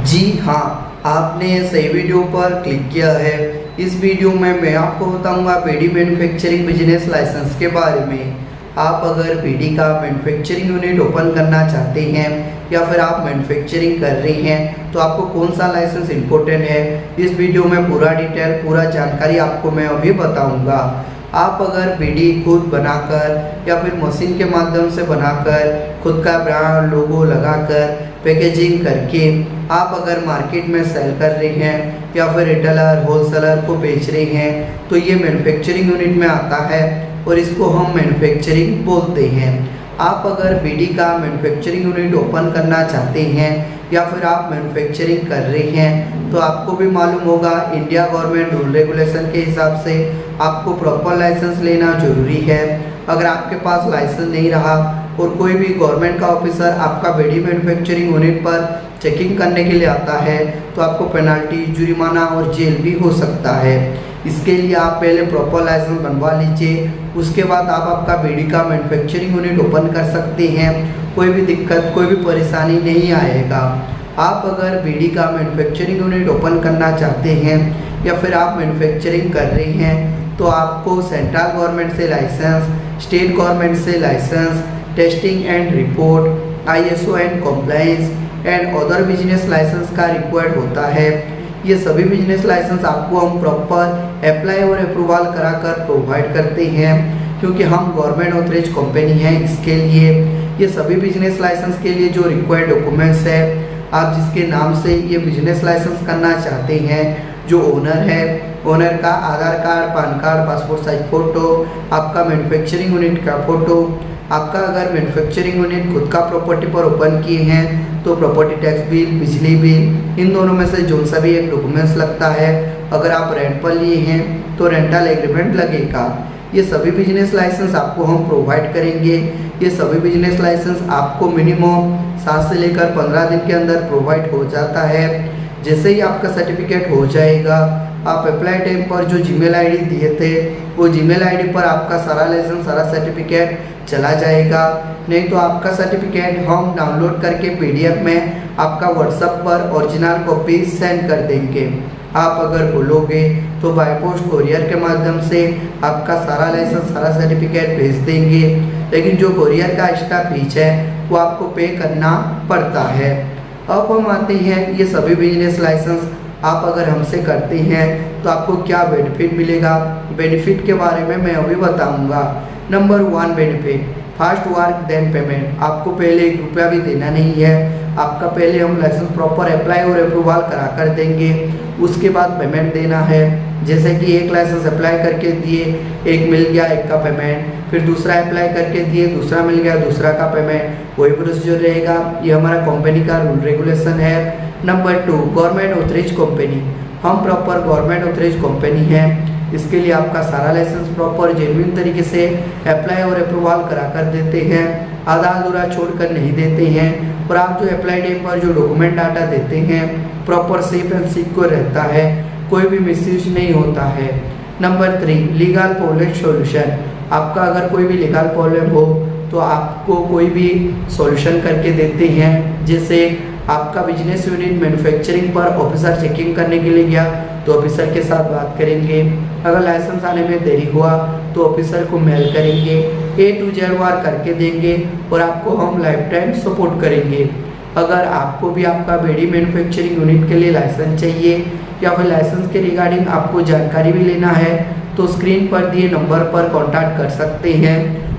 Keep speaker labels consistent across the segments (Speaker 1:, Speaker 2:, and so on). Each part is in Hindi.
Speaker 1: जी हाँ, आपने सही वीडियो पर क्लिक किया है। इस वीडियो में मैं आपको बताऊंगा बीडी मैन्युफैक्चरिंग बिजनेस लाइसेंस के बारे में। आप अगर बीडी का मैन्युफैक्चरिंग यूनिट ओपन करना चाहते हैं या फिर आप मैन्युफैक्चरिंग कर रहे हैं तो आपको कौन सा लाइसेंस इम्पोर्टेंट है, इस वीडियो में पूरा डिटेल पूरा जानकारी आपको मैं अभी बताऊंगा। आप अगर बीडी खुद बनाकर या फिर मशीन के माध्यम से बनाकर खुद का ब्रांड लोगो लगाकर पैकेजिंग करके आप अगर मार्केट में सेल कर रहे हैं या फिर रिटेलर होलसेलर को बेच रहे हैं तो ये मैन्युफैक्चरिंग यूनिट में आता है और इसको हम मैन्युफैक्चरिंग बोलते हैं। आप अगर बीडी का मैन्युफैक्चरिंग यूनिट ओपन करना चाहते हैं या फिर आप मैन्युफैक्चरिंग कर रहे हैं तो आपको भी मालूम होगा इंडिया गवर्नमेंट रूल रेगुलेशन के हिसाब से आपको प्रॉपर लाइसेंस लेना जरूरी है। अगर आपके पास लाइसेंस नहीं रहा और कोई भी गवर्नमेंट का ऑफिसर आपका बीडी मैन्युफैक्चरिंग यूनिट पर चेकिंग करने के लिए आता है तो आपको पेनल्टी, जुर्माना और जेल भी हो सकता है। इसके लिए आप पहले प्रॉपर लाइसेंस बनवा लीजिए, उसके बाद आप आपका बीडी का मैन्युफैक्चरिंग यूनिट ओपन कर सकते हैं। कोई भी दिक्कत कोई भी परेशानी नहीं आएगा। आप अगर बीडी का मैन्युफैक्चरिंग यूनिट ओपन करना चाहते हैं या फिर आप मैन्युफैक्चरिंग कर रहे हैं तो आपको सेंट्रल गवर्नमेंट से लाइसेंस, स्टेट गवर्नमेंट से licence, testing and report, ISO and compliance and other business licence का रिक्वायर्ड होता है। ये सभी बिजनेस लाइसेंस आपको हम प्रॉपर अप्लाई और अप्रूवल कराकर प्रोवाइड करते हैं क्योंकि हम गवर्नमेंट ऑथराइज्ड कंपनी है। इसके लिए ये सभी बिजनेस लाइसेंस के लिए जो रिक्वायर्ड डॉक्यूमेंट्स है, आप जिसके नाम से ये बिजनेस लाइसेंस करना चाहते हैं, जो ओनर है, ओनर का Aadhaar card, PAN card, passport size photo, आपका मैन्युफैक्चरिंग यूनिट का फ़ोटो, आपका अगर मैन्युफैक्चरिंग यूनिट खुद का प्रॉपर्टी पर ओपन किए हैं तो प्रॉपर्टी टैक्स बिल, बिजली बिल, इन दोनों में से जो सा भी एक डॉक्यूमेंट्स लगता है। अगर आप रेंट पर लिए हैं तो रेंटल एग्रीमेंट लगेगा। ये सभी बिजनेस लाइसेंस आपको हम प्रोवाइड करेंगे। ये सभी बिजनेस लाइसेंस आपको मिनिमम 7 से लेकर 15 दिन के अंदर प्रोवाइड हो जाता है। जैसे ही आपका सर्टिफिकेट हो जाएगा, आप अप्लाई टाइम पर जो जीमेल आईडी दिए थे वो जीमेल आईडी पर आपका सारा लाइसेंस, सारा सर्टिफिकेट चला जाएगा। नहीं तो आपका सर्टिफिकेट हम डाउनलोड करके PDF में आपका व्हाट्सएप पर ओरिजिनल कॉपी सेंड कर देंगे। आप अगर बोलोगे तो बाय पोस्ट कोरियर के माध्यम से आपका सारा लाइसेंस, सारा सर्टिफिकेट भेज देंगे, लेकिन जो कोरियर का एक्स्ट्रा फीस है वो आपको पे करना पड़ता है। अब हम आते हैं ये सभी बिजनेस लाइसेंस आप अगर हमसे करते हैं तो आपको क्या बेनिफिट मिलेगा। बेनिफिट के बारे में मैं अभी बताऊंगा। Number 1 benefit, fast work then payment. आपको पहले 1 रुपया भी देना नहीं है। आपका पहले हम लाइसेंस प्रॉपर अप्लाई और अप्रूवल करा कर देंगे, उसके बाद पेमेंट देना है। जैसे कि एक लाइसेंस अप्लाई करके दिए, एक मिल गया, एक का पेमेंट, फिर दूसरा अप्लाई करके दिए, दूसरा मिल गया, दूसरा का पेमेंट, वही प्रोसीजर रहेगा। ये हमारा कंपनी का रूल रेगुलेशन है। Number 2, government authorised company. हम प्रॉपर गवर्नमेंट ऑथराइज्ड कंपनी है। इसके लिए आपका सारा लाइसेंस प्रॉपर जेन्युइन तरीके से अप्लाई और अप्रूवल करा कर देते हैं, आधा अधूरा छोड़कर नहीं देते हैं। और आप जो अप्लाई टाइम पर जो डॉक्यूमेंट डाटा देते हैं प्रॉपर सेफ एंड सिक्योर रहता है, कोई भी मिसयूज नहीं होता है। Number 3, legal problem solution. आपका अगर कोई भी लीगल प्रॉब्लम हो तो आपको कोई भी सॉल्यूशन करके देते हैं। जैसे आपका बिजनेस यूनिट मैन्युफैक्चरिंग पर ऑफिसर चेकिंग करने के लिए गया तो ऑफिसर के साथ बात करेंगे। अगर लाइसेंस आने में देरी हुआ तो ऑफिसर को मेल करेंगे, A to Z वार करके देंगे और आपको हम लाइफ टाइम सपोर्ट करेंगे। अगर आपको भी आपका बीडी मैन्युफैक्चरिंग यूनिट के लिए लाइसेंस चाहिए या फिर लाइसेंस के रिगार्डिंग आपको जानकारी भी लेना है तो स्क्रीन पर दिए नंबर पर कॉन्टैक्ट कर सकते हैं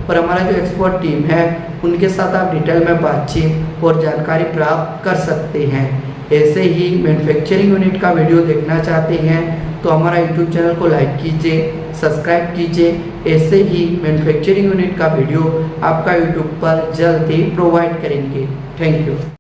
Speaker 1: और हमारा जो एक्सपर्ट टीम है उनके साथ आप डिटेल में बातचीत और जानकारी प्राप्त कर सकते हैं। ऐसे ही मैन्युफैक्चरिंग यूनिट का वीडियो देखना चाहते हैं तो हमारा YouTube चैनल को लाइक कीजिए, सब्सक्राइब कीजिए। ऐसे ही मैन्युफैक्चरिंग यूनिट का वीडियो आपका YouTube पर जल्द ही प्रोवाइड करेंगे। Thank you.